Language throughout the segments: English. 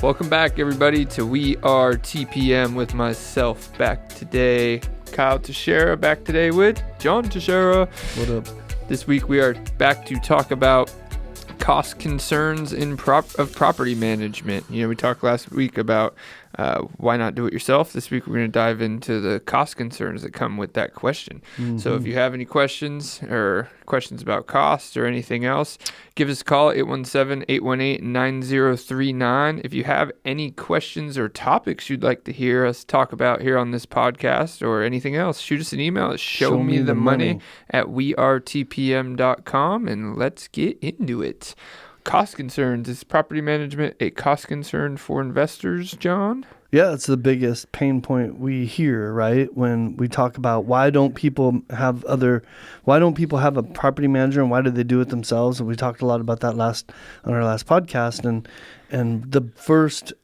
Welcome back, everybody, to We Are TPM with myself back today. Kyle Teixeira back today with John Teixeira. What up? This week we are back to talk about cost concerns in property management. You know, we talked last week about why not do it yourself. This week we're going to dive into the cost concerns that come with that question. Mm-hmm. So if you have any questions or questions about cost or anything else, give us a call, 817-818-9039. If you have any questions or topics you'd like to hear us talk about here on this podcast or anything else, shoot us an email at showmethemoney@wearetpm.com, and let's get into it. Cost concerns. Is property management a cost concern for investors, John? Yeah, it's the biggest pain point we hear, right? When we talk about why don't people have a property manager and why do they do it themselves? And we talked a lot about that on our last podcast. And the first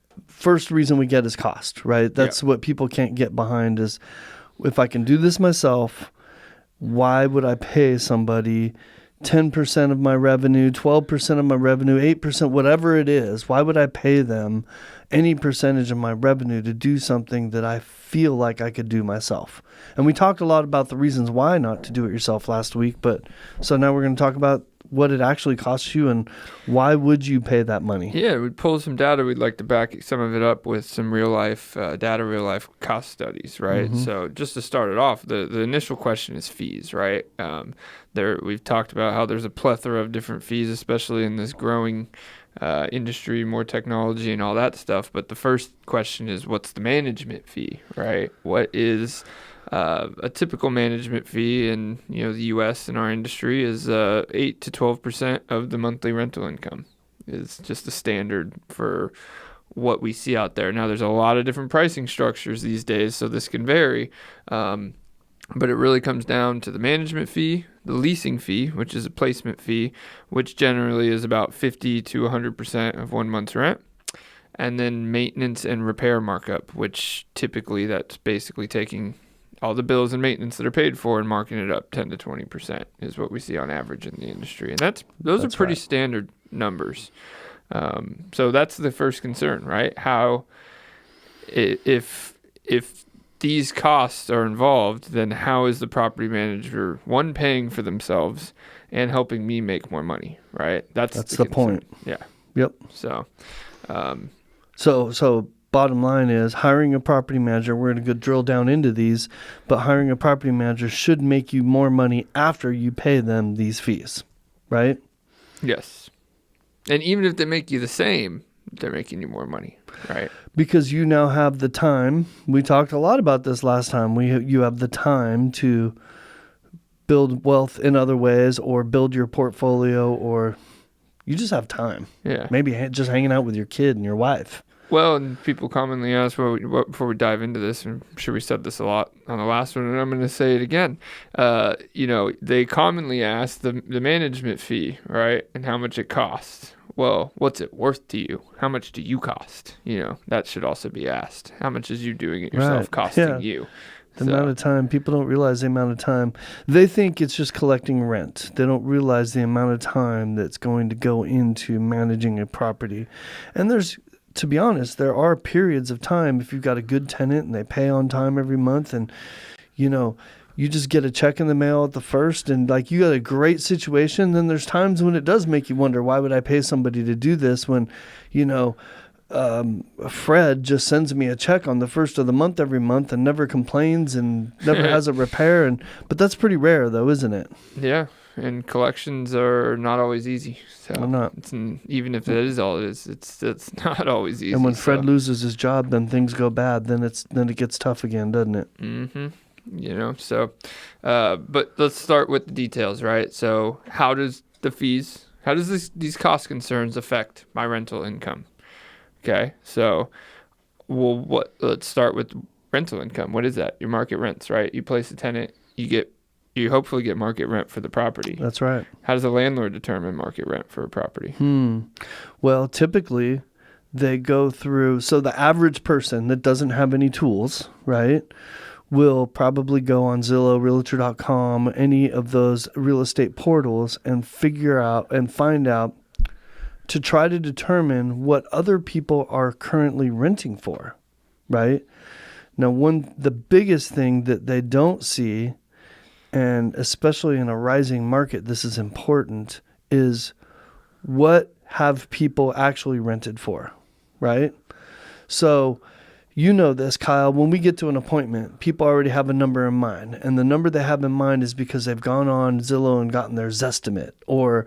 reason we get is cost, right? That's what people can't get behind is, if I can do this myself, why would I pay somebody 10% of my revenue, 12% of my revenue, 8%, whatever it is? Why would I pay them any percentage of my revenue to do something that I feel like I could do myself? And we talked a lot about the reasons why not to do it yourself last week, so now we're going to talk about what it actually costs you and why would you pay that money. Yeah, we'd pull some data. We'd like to back some of it up with some real-life data, real-life cost studies, right? Mm-hmm. So just to start it off, the initial question is fees, right? We've talked about how there's a plethora of different fees, especially in this growing industry, more technology and all that stuff. But the first question is, what's the management fee, right? What is a typical management fee in the U.S. in our industry is 8 to 12% of the monthly rental income is just a standard for what we see out there. Now, there's a lot of different pricing structures these days, so this can vary. But it really comes down to the management fee, the leasing fee, which is a placement fee, which generally is about 50 to 100% of 1 month's rent, and then maintenance and repair markup, which typically that's basically taking all the bills and maintenance that are paid for and marking it up 10 to 20% is what we see on average in the industry. And those are pretty standard numbers. So that's the first concern, right? How, if these costs are involved, then how is the property manager, one, paying for themselves and helping me make more money, right? That's the point. Yeah. Yep. So bottom line is, hiring a property manager, we're going to go drill down into these, but hiring a property manager should make you more money after you pay them these fees, right? Yes. And even if they make you the same, they're making you more money, right? Because you now have the time. We talked a lot about this last time. You have the time to build wealth in other ways, or build your portfolio, or you just have time. Yeah. Maybe just hanging out with your kid and your wife. Well, and people commonly ask, before we dive into this, and I'm sure we said this a lot on the last one, and I'm going to say it again. They commonly ask the management fee, right, and how much it costs. Well, what's it worth to you? How much do you cost? That should also be asked. How much is you doing it yourself costing you? The amount of time. People don't realize the amount of time. They think it's just collecting rent. They don't realize the amount of time that's going to go into managing a property. And to be honest, there are periods of time, if you've got a good tenant and they pay on time every month, and you just get a check in the mail at the first, and like you got a great situation, then there's times when it does make you wonder, why would I pay somebody to do this when, Fred just sends me a check on the first of the month every month and never complains and never has a repair. But that's pretty rare though, isn't it? Yeah. And collections are not always easy. So not. Even if that is all it is, it's not always easy. And when Fred loses his job, then things go bad. Then it gets tough again, doesn't it? Mm-hmm. But let's start with the details, right? So how does these cost concerns affect my rental income? Okay. So, let's start with rental income. What is that? Your market rents, right? You place a tenant, you hopefully get market rent for the property. That's right. How does a landlord determine market rent for a property? Well, typically they go through, so the average person that doesn't have any tools, right, will probably go on Zillow, Realtor.com, any of those real estate portals and figure out and find out to try to determine what other people are currently renting for, right? Now, the biggest thing that they don't see, and especially in a rising market, this is important, is what have people actually rented for, right? So, you know this, Kyle, when we get to an appointment, people already have a number in mind. And the number they have in mind is because they've gone on Zillow and gotten their Zestimate, or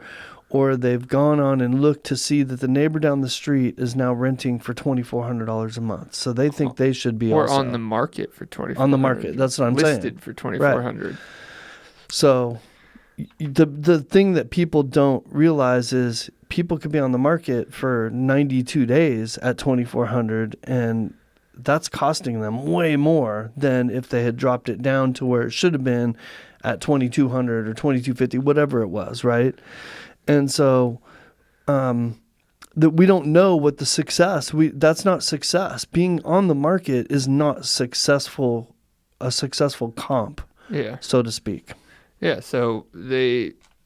they've gone on and looked to see that the neighbor down the street is now renting for $2,400 a month. So they think they should be or also. on the market for $2,400. On the market, that's what I'm saying. Listed for $2,400. Right. So the thing that people don't realize is people could be on the market for 92 days at $2,400, and that's costing them way more than if they had dropped it down to where it should have been at $2,200 or $2,250, whatever it was, right? And so that we don't know what the success, that's not success. Being on the market is not a successful comp, so to speak. Yeah, so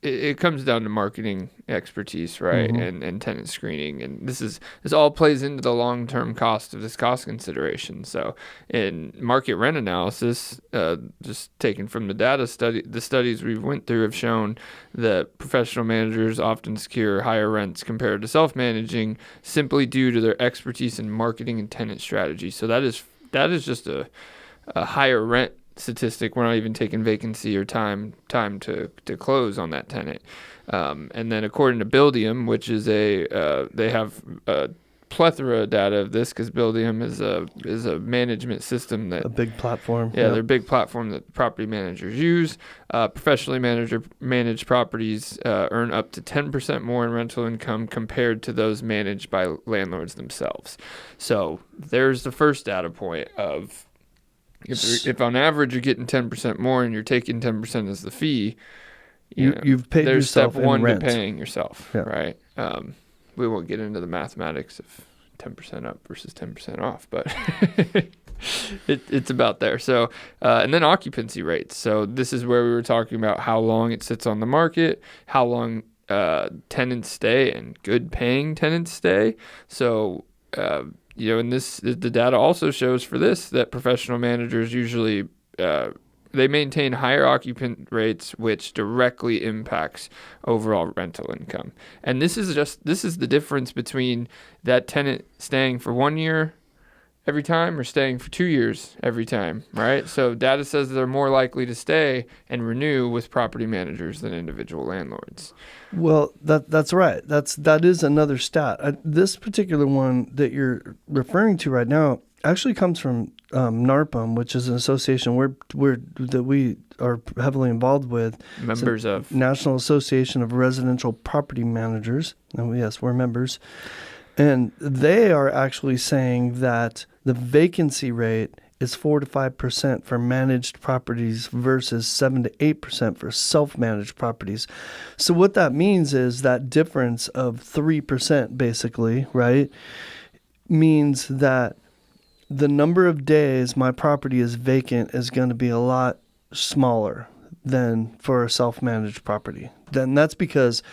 it comes down to marketing expertise, right, and tenant screening, and this all plays into the long-term cost of this cost consideration. So in market rent analysis, just taken from the data the studies we went through have shown that professional managers often secure higher rents compared to self-managing simply due to their expertise in marketing and tenant strategy. So that is just a higher rent statistic. We're not even taking vacancy or time to close on that tenant. And then according to Buildium, which is they have a plethora of data of this because Buildium is a management system that a big platform. Yeah, they're a big platform that property managers use. Professionally managed properties earn up to 10% more in rental income compared to those managed by landlords themselves. So there's the first data point of if on average you're getting 10% more and you're taking 10% as the fee, you've paid there's yourself step one in rent. to paying yourself, right? We won't get into the mathematics of 10% up versus 10% off, but it's about there. So, and then occupancy rates. So this is where we were talking about how long it sits on the market, how long tenants stay, and good paying tenants stay. So, and the data also shows for this that professional managers usually they maintain higher occupant rates, which directly impacts overall rental income. And this is the difference between that tenant staying for 1 year every time or staying for 2 years every time, right? So data says they're more likely to stay and renew with property managers than individual landlords. Well, that's right. That is another stat. This particular one that you're referring to right now actually comes from NARPM, which is an association that we are heavily involved with. Members of National Association of Residential Property Managers. Oh, yes, we're members. And they are actually saying that the vacancy rate is 4 to 5% for managed properties versus 7 to 8% for self-managed properties. So what that means is that difference of 3% basically, right, means that the number of days my property is vacant is going to be a lot smaller than for a self-managed property. Then that's because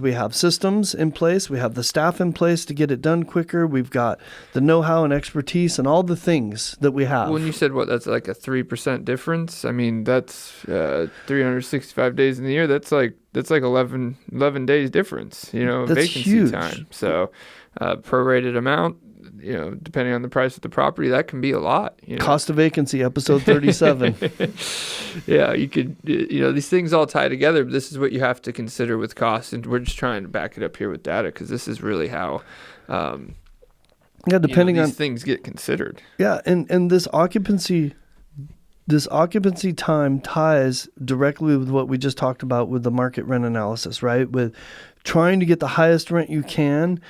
we have systems in place, we have the staff in place to get it done quicker, we've got the know-how and expertise and all the things that we have. When you said that's like a 3% difference, I mean that's 365 days in the year. That's like 11 days difference, That's vacancy huge. time. So prorated amount, depending on the price of the property, that can be a lot. Cost of vacancy, episode 37. Yeah, you could, these things all tie together, but this is what you have to consider with costs, and we're just trying to back it up here with data because this is really how depending on these things get considered. Yeah, and this occupancy time ties directly with what we just talked about with the market rent analysis, right? With trying to get the highest rent you can.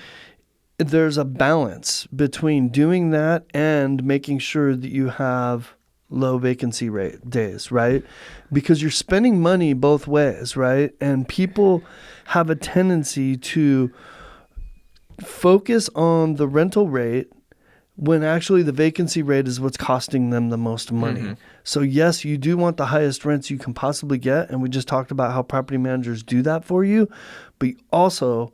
There's a balance between doing that and making sure that you have low vacancy rate days, right? Because you're spending money both ways, right? And people have a tendency to focus on the rental rate when actually the vacancy rate is what's costing them the most money. Mm-hmm. So yes, you do want the highest rents you can possibly get, and we just talked about how property managers do that for you, but you also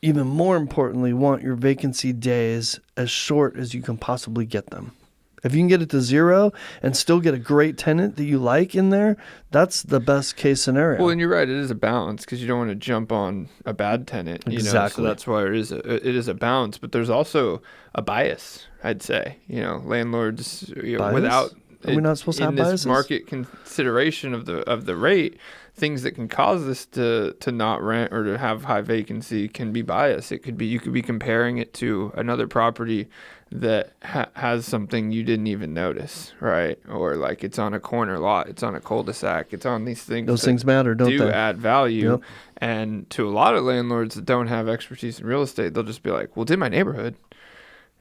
even more importantly, want your vacancy days as short as you can possibly get them. If you can get it to 0 and still get a great tenant that you like in there, that's the best case scenario. Well, and you're right. It is a balance because you don't want to jump on a bad tenant. Exactly. So that's why it is a balance. But there's also a bias, I'd say. Landlords without Are we not supposed to have in this biases? market consideration of the rate, things that can cause this to not rent or to have high vacancy can be biased. It could be you could be comparing it to another property that has something you didn't even notice, right? Or like it's on a corner lot, it's on a cul-de-sac, it's on these things. Those things matter, don't they? Add value. Yep. And to a lot of landlords that don't have expertise in real estate, they'll just be like, well, it's in my neighborhood.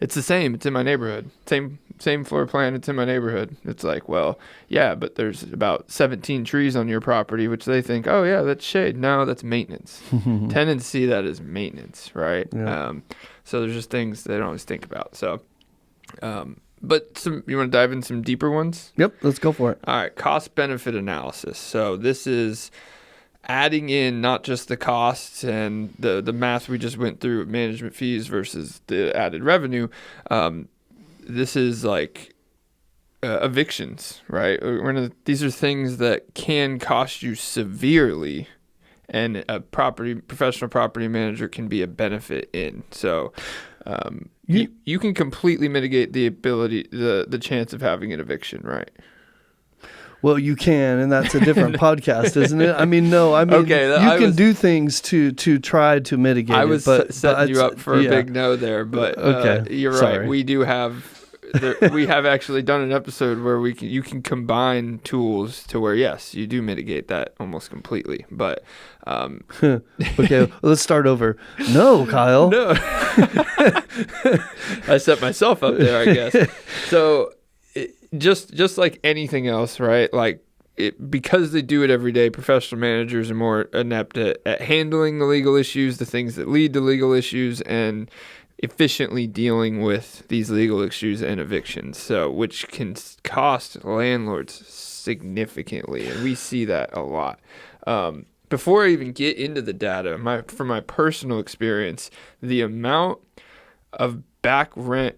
It's the same. It's in my neighborhood. Same floor plan. It's in my neighborhood. It's like, well, yeah, but there's about 17 trees on your property, which they think, oh yeah, that's shade. No, that's maintenance. Tenants see that as maintenance, right? Yeah. So there's just things they don't always think about. So, but you want to dive in some deeper ones? Yep, let's go for it. All right, cost benefit analysis. So this is adding in not just the costs and the math we just went through, management fees versus the added revenue. This is like evictions, right? These are things that can cost you severely, and a professional property manager can be a benefit in. So you can completely mitigate the chance of having an eviction, right? Well, you can, and that's a different podcast, isn't it? Okay, you can do things to try to mitigate it. I was setting you up for a big no there, but okay, you're sorry. right. We do have we have actually done an episode where you can combine tools to where, yes, you do mitigate that almost completely. But okay, let's start over. No, Kyle. No. I set myself up there, I guess. So just like anything else, right? Like because they do it every day, professional managers are more inept at handling the legal issues, the things that lead to legal issues, and efficiently dealing with these legal issues and evictions, so which can cost landlords significantly, and we see that a lot. Before I even get into the data, from my personal experience, the amount of back rent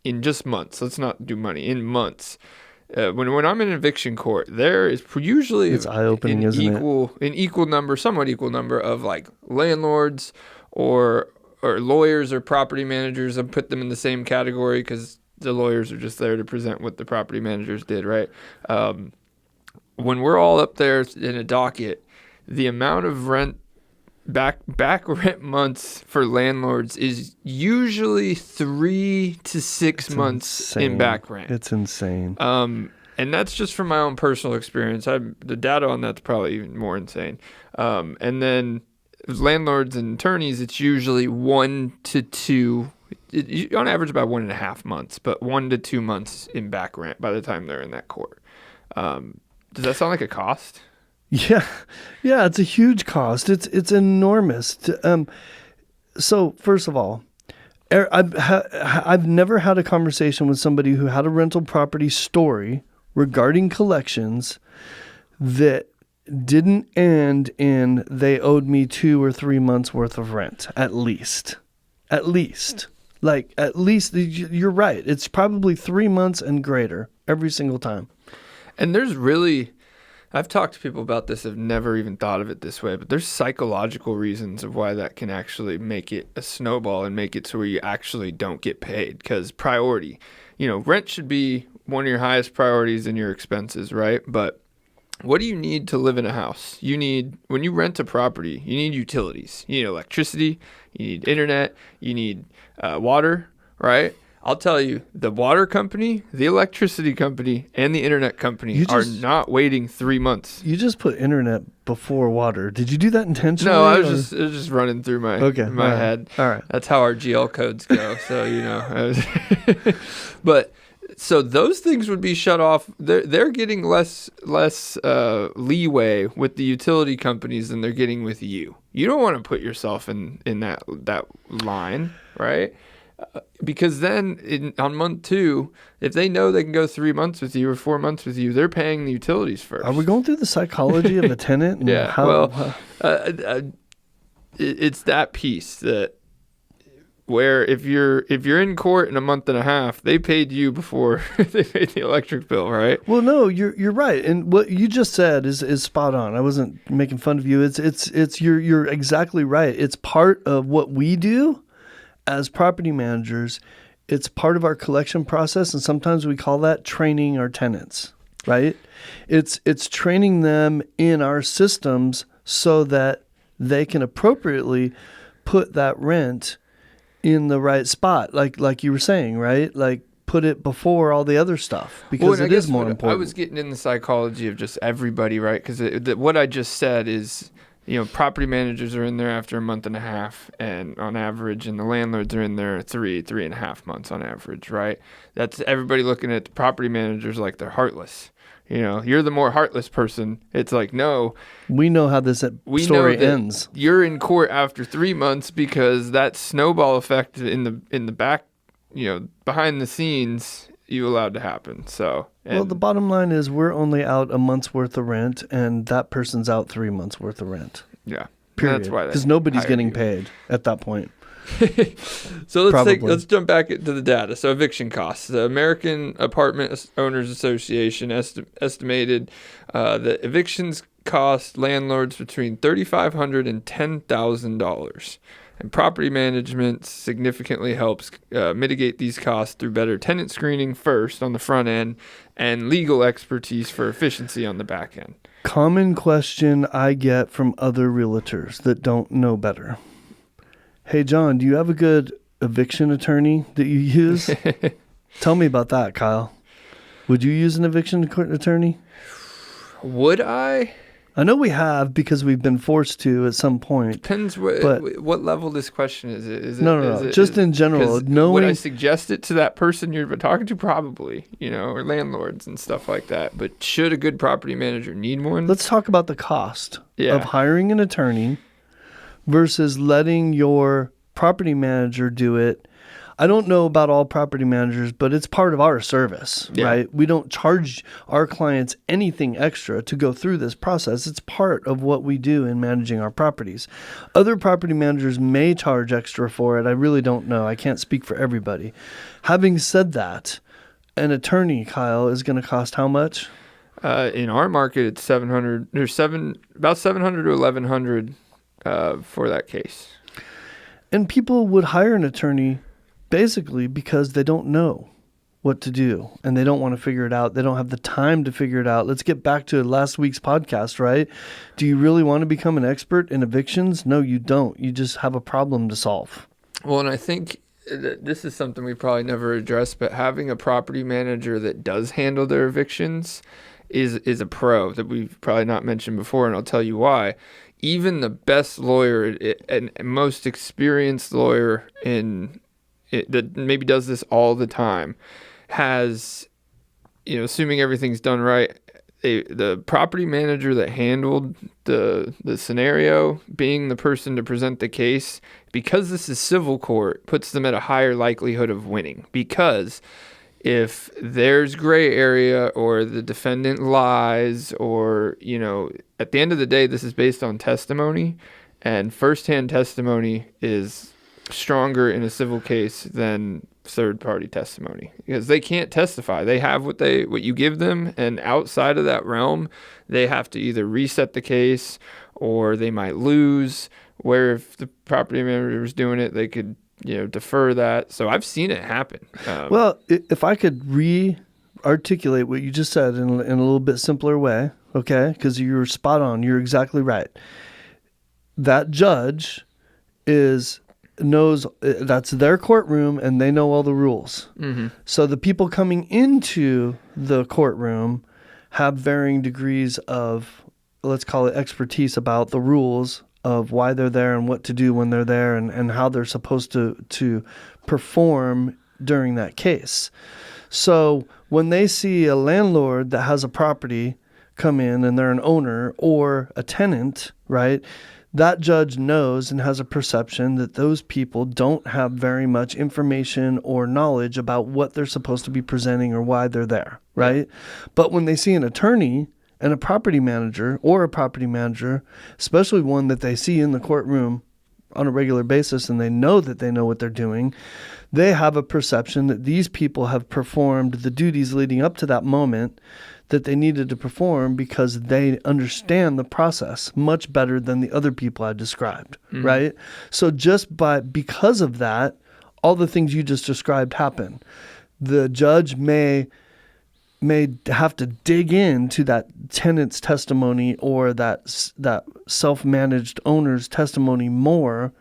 in just months, let's not do money, in months, when I'm in eviction court, there is usually it's eye-opening, isn't it? Somewhat equal number of like landlords or lawyers or property managers. I'll put them in the same category because the lawyers are just there to present what the property managers did, right? When we're all up there in a docket, the amount of back rent months for landlords is usually 3 to 6 months in back rent. It's insane. And that's just from my own personal experience. The data on that's probably even more insane. And then landlords and attorneys, it's usually 1 to 2, on average about 1.5 months, but 1 to 2 months in back rent by the time they're in that court. Does that sound like a cost? Yeah, it's a huge cost. It's enormous. So first of all, I've never had a conversation with somebody who had a rental property story regarding collections that didn't end in they owed me 2 or 3 months worth of rent, at least. You're right. It's probably 3 months and greater every single time. And I've talked to people about this, have never even thought of it this way, but there's psychological reasons of why that can actually make it a snowball and make it so where you actually don't get paid. Because priority, rent should be one of your highest priorities in your expenses, right? But what do you need to live in a house? When you rent a property, you need utilities. You need electricity, you need internet, you need water, right? I'll tell you, the water company, the electricity company, and the internet company are not waiting 3 months. You just put internet before water. Did you do that intentionally? No, it was just running through my head. All right. That's how our GL codes go. So, but so those things would be shut off. They're getting less leeway with the utility companies than they're getting with you. You don't want to put yourself in that line, right? Because then on month 2, if they know they can go 3 months with you or 4 months with you, they're paying the utilities first. Are we going through the psychology of a tenant? And yeah. It's that piece that where if you're in court in a month and a half, they paid you before they paid the electric bill, right? Well, no, you're right, and what you just said is spot on. I wasn't making fun of you. It's you're exactly right. It's part of what we do as property managers. It's part of our collection process, and sometimes we call that training our tenants, right? It's training them in our systems so that they can appropriately put that rent in the right spot, like you were saying, right? Like put it before all the other stuff, because it is more important. I was getting in the psychology of just everybody, right? Because what I just said is, property managers are in there after a month and a half, and on average, and the landlords are in there 3.5 months on average, right? That's everybody looking at the property managers like they're heartless. You're the more heartless person. It's like, no. We know how this story ends. You're in court after 3 months because that snowball effect in the back, behind the scenes, you allowed to happen. So, well, the bottom line is we're only out a month's worth of rent, and that person's out 3 months worth of rent. Yeah. Period. That's why. Because nobody's getting paid at that point. So let's jump back into the data. So eviction costs. The American Apartment Owners Association estimated that evictions cost landlords between $3,500 and $10,000. And property management significantly helps mitigate these costs through better tenant screening first on the front end and legal expertise for efficiency on the back end. Common question I get from other realtors that don't know better. Hey, John, do you have a good eviction attorney that you use? Tell me about that, Kyle. Would you use an eviction attorney? Would I? I know we have because we've been forced to at some point. Depends what level this question is. No. Just in general. Would I suggest it to that person you're talking to? Probably, or landlords and stuff like that. But should a good property manager need one? Let's talk about the cost of hiring an attorney versus letting your property manager do it. I don't know about all property managers, but it's part of our service, right? We don't charge our clients anything extra to go through this process. It's part of what we do in managing our properties. Other property managers may charge extra for it. I really don't know. I can't speak for everybody. Having said that, an attorney, Kyle, is going to cost how much? In our market, it's $700. There's about $700 to $1,100 for that case. And people would hire an attorney basically because they don't know what to do and they don't want to figure it out. They don't have the time to figure it out. Let's get back to last week's podcast, right? Do you really want to become an expert in evictions? No, you don't. You just have a problem to solve. Well, and I think this is something we probably never addressed, but having a property manager that does handle their evictions is a pro that we've probably not mentioned before, and I'll tell you why. Even the best lawyer and most experienced lawyer that maybe does this all the time has, assuming everything's done right, the property manager that handled the scenario, being the person to present the case, because this is civil court, puts them at a higher likelihood of winning. Because if there's gray area or the defendant lies or, at the end of the day, this is based on testimony, and firsthand testimony is stronger in a civil case than third-party testimony because they can't testify. They have what you give them, and outside of that realm, they have to either reset the case or they might lose. Where if the property manager was doing it, they could defer that. So I've seen it happen. Well, if I could re-articulate what you just said in a little bit simpler way, okay? Because you're spot on. You're exactly right. That judge knows that's their courtroom and they know all the rules. Mm-hmm. So the people coming into the courtroom have varying degrees of, let's call it expertise about the rules of why they're there and what to do when they're there and how they're supposed to perform during that case. So when they see a landlord that has a property come in and they're an owner or a tenant, right? That judge knows and has a perception that those people don't have very much information or knowledge about what they're supposed to be presenting or why they're there, right? But when they see an attorney and a property manager, especially one that they see in the courtroom on a regular basis and they know that they know what they're doing, they have a perception that these people have performed the duties leading up to that moment that they needed to perform because they understand the process much better than the other people I described, right? So because of that, all the things you just described happen. The judge may have to dig into that tenant's testimony or that self-managed owner's testimony more,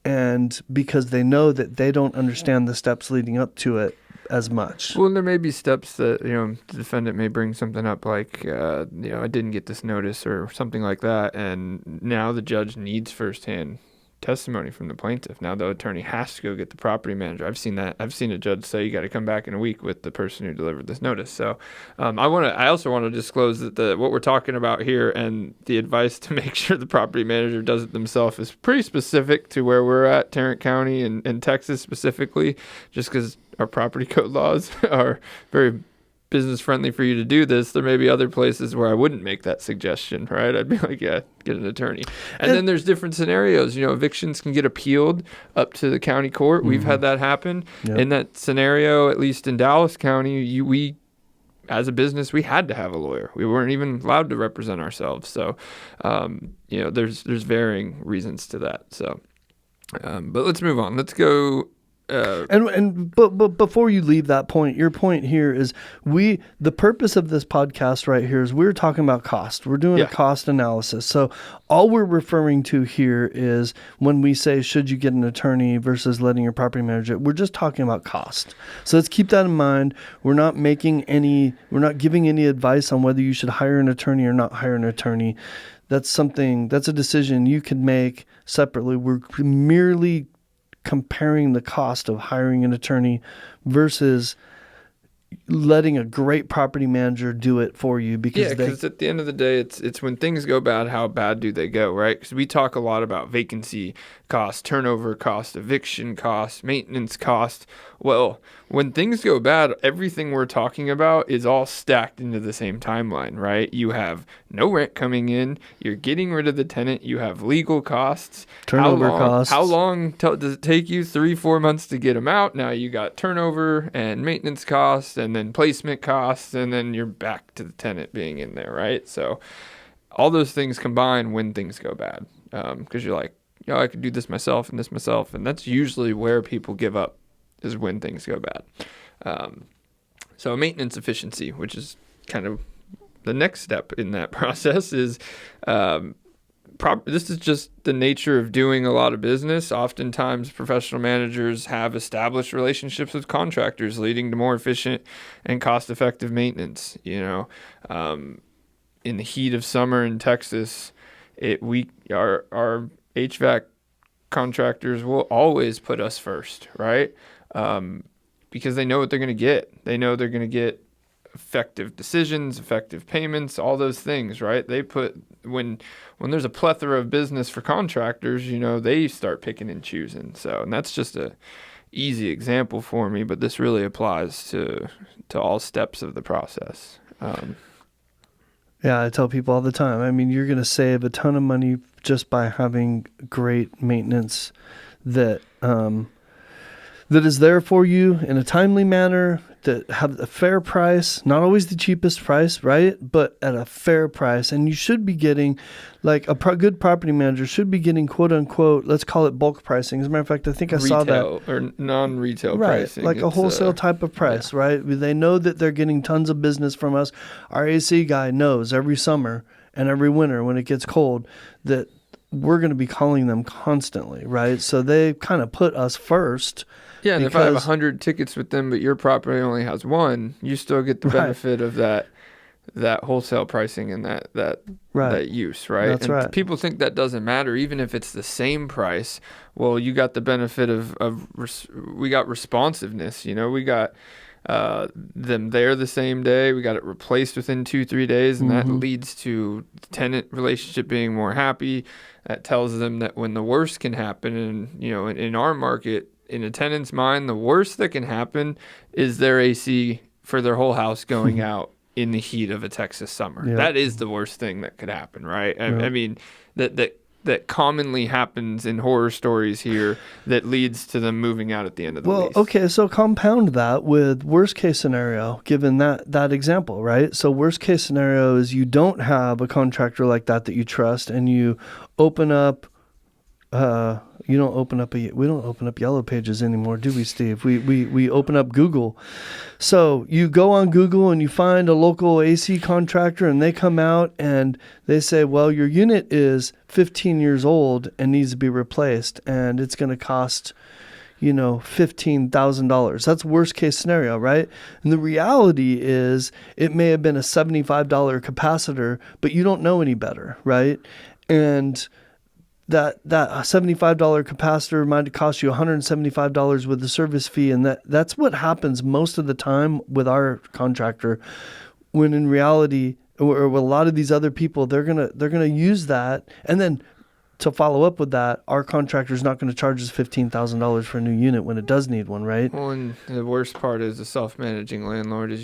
and because they know that they don't understand the steps leading up to it as much. Well, there may be steps that, the defendant may bring something up like, I didn't get this notice or something like that, and now the judge needs firsthand testimony from the plaintiff. Now the attorney has to go get the property manager. I've seen that. I've seen a judge say you got to come back in a week with the person who delivered this notice. So I also want to disclose that what we're talking about here and the advice to make sure the property manager does it themselves is pretty specific to where we're at, Tarrant County and Texas specifically, just because our property code laws are very business friendly for you to do this. There may be other places where I wouldn't make that suggestion, right? I'd be like, yeah, get an attorney. And then there's different scenarios. Evictions can get appealed up to the county court. We've had that happen. Yep. In that scenario, at least in Dallas County, we as a business, we had to have a lawyer. We weren't even allowed to represent ourselves. So, there's varying reasons to that. So, but let's move on. Let's go. But before you leave that point, your point here is the purpose of this podcast right here is we're talking about cost. We're doing a cost analysis. So all we're referring to here is when we say, should you get an attorney versus letting your property manager, we're just talking about cost. So let's keep that in mind. We're not giving any advice on whether you should hire an attorney or not hire an attorney. That's a decision you can make separately. We're merely comparing the cost of hiring an attorney versus letting a great property manager do it for you. Because at the end of the day, it's when things go bad, how bad do they go, right? Because we talk a lot about vacancy cost, turnover cost, eviction cost, maintenance cost. Well, when things go bad, everything we're talking about is all stacked into the same timeline, right? You have no rent coming in. You're getting rid of the tenant. You have legal costs. Turnover costs. How long does it take you? 3-4 months to get them out. Now you got turnover and maintenance costs and then placement costs, and then you're back to the tenant being in there, right? So all those things combine when things go bad, because you're like, I could do this myself, and that's usually where people give up, is when things go bad. So maintenance efficiency, which is kind of the next step in that process, is this is just the nature of doing a lot of business. Oftentimes, professional managers have established relationships with contractors, leading to more efficient and cost-effective maintenance. In the heat of summer in Texas, our HVAC contractors will always put us first, right? Because they know what they're going to get. They know they're going to get effective decisions, effective payments, all those things, right? They put when there's a plethora of business for contractors, they start picking and choosing. So, and that's just a easy example for me, but this really applies to all steps of the process. Yeah, I tell people all the time. I mean, you're going to save a ton of money just by having great maintenance that is there for you in a timely manner, that have a fair price, not always the cheapest price, right? But at a fair price. And you should be getting, like good property manager should be getting, quote unquote, let's call it bulk pricing. As a matter of fact, I think I saw that. Or non-retail right, pricing. Like a wholesale type of price, right? They know that they're getting tons of business from us. Our AC guy knows every summer and every winter when it gets cold that we're going to be calling them constantly, right? So they kind of put us first. Yeah, and if I have 100 tickets with them, but your property only has one, you still get the benefit of that wholesale pricing and that use, right? That's right. People think that doesn't matter, even if it's the same price. Well, you got the benefit we got responsiveness. We got them there the same day. We got it replaced within 2-3 days, and that leads to the tenant relationship being more happy. That tells them that when the worst can happen, and in our market, in a tenant's mind, the worst that can happen is their AC for their whole house going out in the heat of a Texas summer. Yep. That is the worst thing that could happen, right? I mean, that that commonly happens in horror stories here that leads to them moving out at the end of the lease. Okay, so compound that with worst case scenario, given that example, right? So worst case scenario is you don't have a contractor like that you trust, and you open up. We don't open up Yellow Pages anymore, do we, Steve? We open up Google. So you go on Google and you find a local AC contractor, and they come out and they say, well, your unit is 15 years old and needs to be replaced, and it's going to cost, $15,000. That's worst case scenario, right? And the reality is it may have been a $75 capacitor, but you don't know any better, right? And that $75 capacitor might cost you $175 with the service fee, and that's what happens most of the time with our contractor, when in reality, or with a lot of these other people, they're gonna use that, and then to follow up with that, our contractor's not going to charge us $15,000 for a new unit when it does need one, right? Well, and the worst part is the self-managing landlord is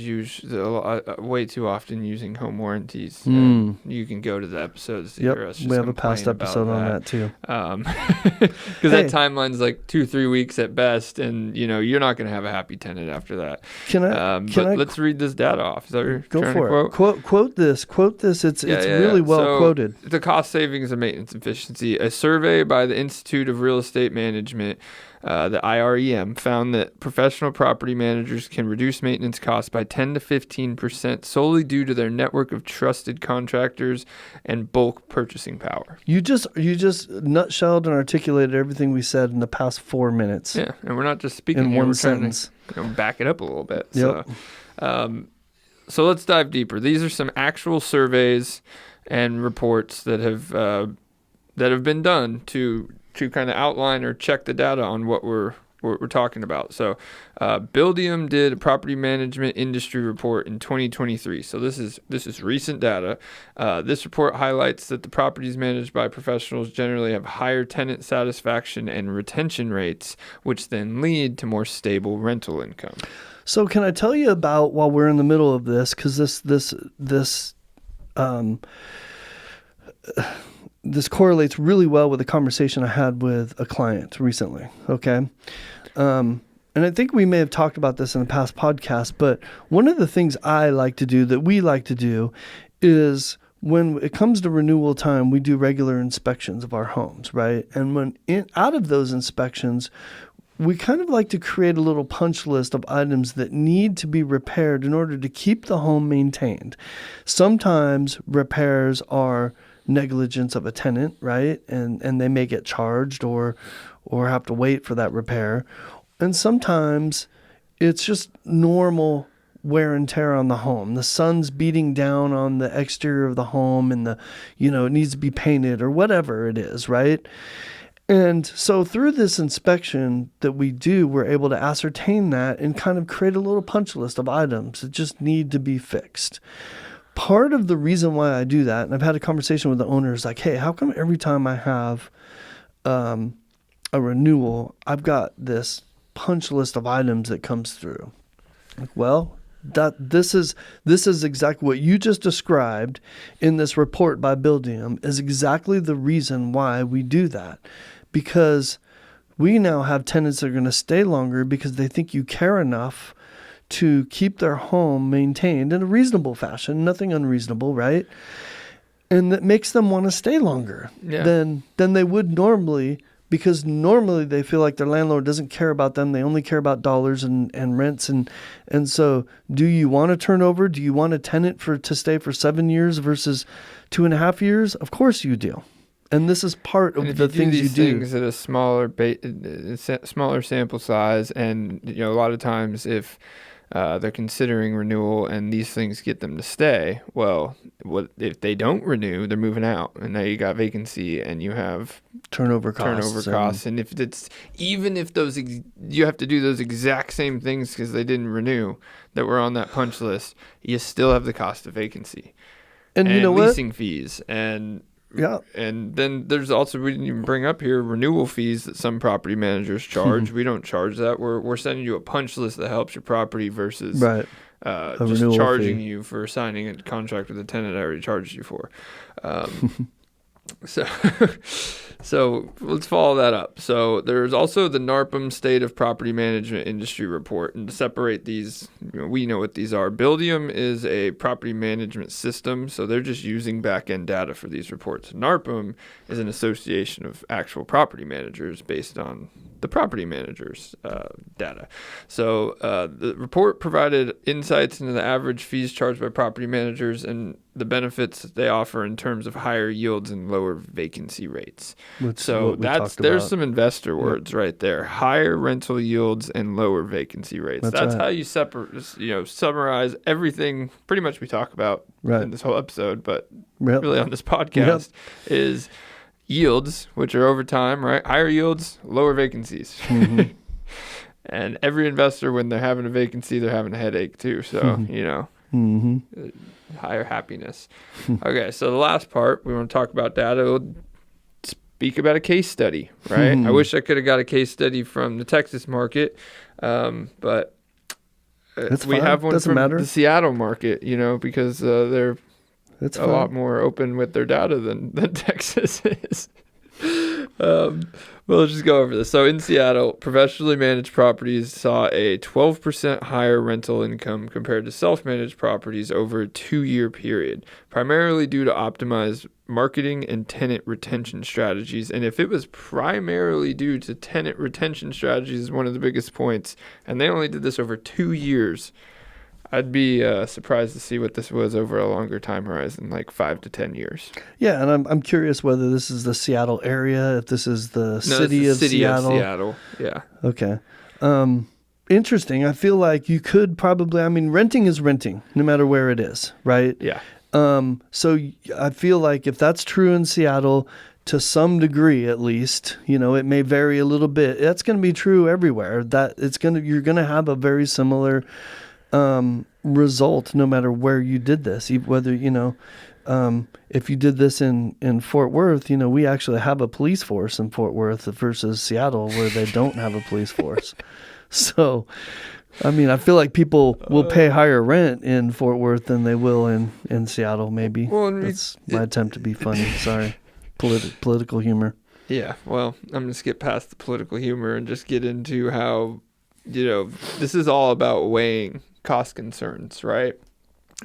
way too often using home warranties. You can go to the episodes to hear us just we have a past episode on that too. Because that timeline's like 2-3 weeks at best, and you're not going to have a happy tenant after that. Let's read this data off. Is that what you're go trying for to quote? it? Quote this. It's really well quoted. The cost savings and maintenance efficiency. A survey by the Institute of Real Estate Management, the IREM, found that professional property managers can reduce maintenance costs by 10 to 15% solely due to their network of trusted contractors and bulk purchasing power. You just nutshelled and articulated everything we said in the past 4 minutes. Yeah, and we're not just speaking in here, one we're sentence. Trying to back it up a little bit. Yep. So let's dive deeper. These are some actual surveys and reports that have been done to kind of outline or check the data on what we're talking about. So Buildium did a property management industry report in 2023. So this is recent data. This report highlights that the properties managed by professionals generally have higher tenant satisfaction and retention rates, which then lead to more stable rental income. So can I tell you about, while we're in the middle of this, because this correlates really well with a conversation I had with a client recently, okay? And I think we may have talked about this in the past podcast, but one of the things I like to do, that we like to do, is when it comes to renewal time, we do regular inspections of our homes, right? And out of those inspections, we kind of like to create a little punch list of items that need to be repaired in order to keep the home maintained. Sometimes repairs are negligence of a tenant, right? And they may get charged or have to wait for that repair. And sometimes it's just normal wear and tear on the home. The sun's beating down on the exterior of the home, and it needs to be painted or whatever it is, right? And so through this inspection that we do, we're able to ascertain that and kind of create a little punch list of items that just need to be fixed. Part of the reason why I do that, and I've had a conversation with the owners, like, hey, how come every time I have a renewal, I've got this punch list of items that comes through? Like, well, this is exactly what you just described in this report by Buildium is exactly the reason why we do that. Because we now have tenants that are going to stay longer because they think you care enough to keep their home maintained in a reasonable fashion, nothing unreasonable, right? And that makes them want to stay longer than they would normally, because normally they feel like their landlord doesn't care about them. They only care about dollars and rents. And so do you want to turn over? Do you want a tenant to stay for 7 years versus 2.5 years? Of course you do. And this is part of the things you do. Things at a smaller sample size, and a lot of times if they're considering renewal and these things get them to stay, well, if they don't renew, they're moving out, and now you got vacancy and you have turnover costs. And if you have to do those exact same things because they didn't renew that were on that punch list, you still have the cost of vacancy and you know leasing what? fees and then there's also, we didn't even bring up here, renewal fees that some property managers charge. We don't charge that. We're sending you a punch list that helps your property versus just charging you for signing a contract with a tenant I already charged you for. So, so let's follow that up. So there's also the NARPM State of Property Management Industry Report, and to separate these, we know what these are. Buildium is a property management system, so they're just using back-end data for these reports. NARPM is an association of actual property managers based on the property managers' data. So the report provided insights into the average fees charged by property managers and the benefits that they offer in terms of higher yields and lower vacancy rates. So there's some investor words right there: higher rental yields and lower vacancy rates. That's how you summarize everything pretty much we talk about in this whole episode, but really on this podcast is yields, which are over time, right? Higher yields, lower vacancies. Mm-hmm. And every investor, when they're having a vacancy, they're having a headache too. So, higher happiness. Okay, so the last part, we want to talk about data. We'll speak about a case study, right? I wish I could have got a case study from the Texas market, but we have one from the Seattle market, because they're a lot more open with their data than Texas is. We'll just go over this. So in Seattle, professionally managed properties saw a 12% higher rental income compared to self-managed properties over a 2-year period, primarily due to optimized marketing and tenant retention strategies. And if it was primarily due to tenant retention strategies, is one of the biggest points, and they only did this over 2 years, I'd be surprised to see what this was over a longer time horizon, like 5 to 10 years. Yeah, and I'm curious whether this is the Seattle area, if this is the city of Seattle. Yeah. Okay. Interesting. I feel like you could probably, renting is renting, no matter where it is, right? Yeah. So I feel like if that's true in Seattle, to some degree at least, it may vary a little bit. That's going to be true everywhere. You're going to have a very similar result no matter where you did this, whether if you did this in Fort Worth, we actually have a police force in Fort Worth versus Seattle where they don't have a police force. So I feel like people will pay higher rent in Fort Worth than they will in Seattle, maybe. That's my attempt to be funny. Sorry. Political humor. Yeah, well, I'm going to skip past the political humor and just get into how this is all about weighing cost concerns, right?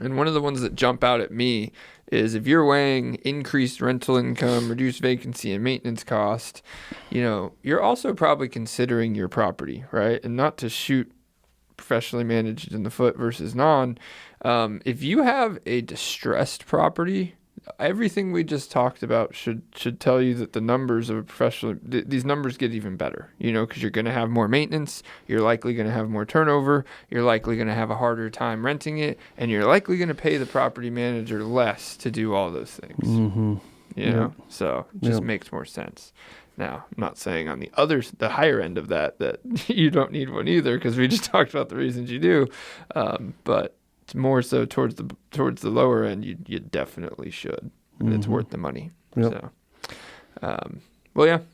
And one of the ones that jump out at me is if you're weighing increased rental income, reduced vacancy, and maintenance cost, you're also probably considering your property, right? And not to shoot professionally managed in the foot versus non. If you have a distressed property, everything we just talked about should tell you that the numbers of these numbers get even better, because you're going to have more maintenance, you're likely going to have more turnover, you're likely going to have a harder time renting it, and you're likely going to pay the property manager less to do all those things. Mm-hmm. So it just makes more sense. Now, I'm not saying on the higher end of that you don't need one either, because we just talked about the reasons you do, but it's more so towards the lower end. You definitely should, and it's worth the money. Yep. So,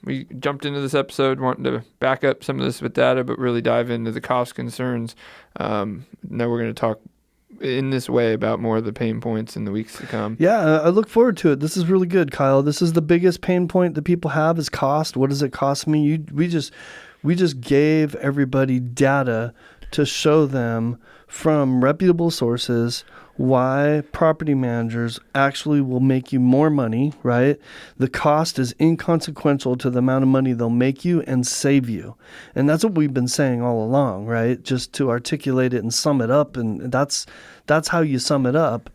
we jumped into this episode wanting to back up some of this with data, but really dive into the cost concerns. Now we're going to talk in this way about more of the pain points in the weeks to come. Yeah, I look forward to it. This is really good, Kyle. This is the biggest pain point that people have is cost. What does it cost me? We just gave everybody data to show them from reputable sources why property managers actually will make you more money, right? The cost is inconsequential to the amount of money they'll make you and save you. And that's what we've been saying all along, right? Just to articulate it and sum it up, and that's how you sum it up.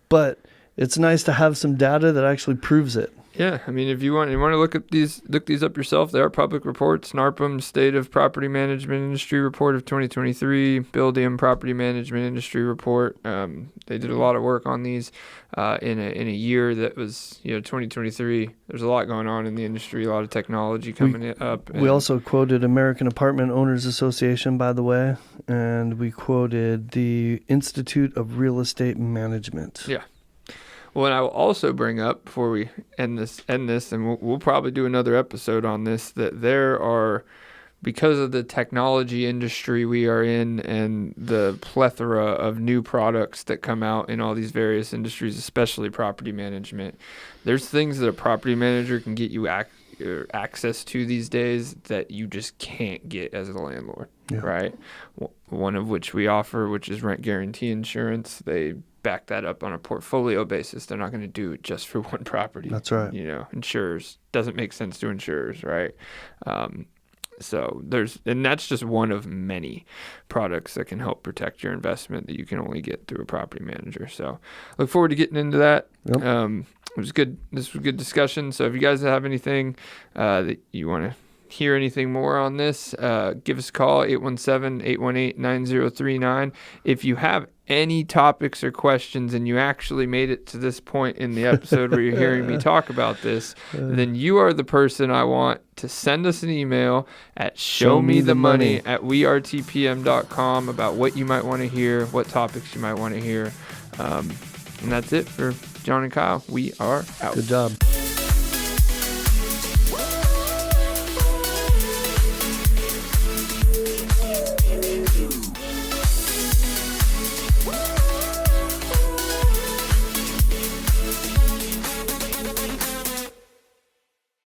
But it's nice to have some data that actually proves it. Yeah, if you want to look these up yourself. There are public reports. NARPM State of Property Management Industry Report of 2023, Buildium Property Management Industry Report. They did a lot of work on these in a year that was 2023. There's a lot going on in the industry, a lot of technology coming up. We also quoted American Apartment Owners Association, by the way, and we quoted the Institute of Real Estate Management. Yeah. Well, and I will also bring up before we end this, and we'll probably do another episode on this, that there are because of the technology industry we are in and the plethora of new products that come out in all these various industries, especially property management, there's things that a property manager can get you access to these days that you just can't get as a landlord, right? One of which we offer, which is rent guarantee insurance. They back that up on a portfolio basis. They're not going to do it just for one property. That's right. Insurers doesn't make sense to insurers, right? So and that's just one of many products that can help protect your investment that you can only get through a property manager. So look forward to getting into that. Yep. It was good. This was a good discussion. So if you guys have anything that you want to hear anything more on this, give us a call, 817-818-9039. If you have any topics or questions and you actually made it to this point in the episode where you're hearing me talk about this, then you are the person I want to send us an email at showmethemoney@weartpm.com about what you might want to hear, what topics you might want to hear. And that's it for John and Kyle. We are out. Good job.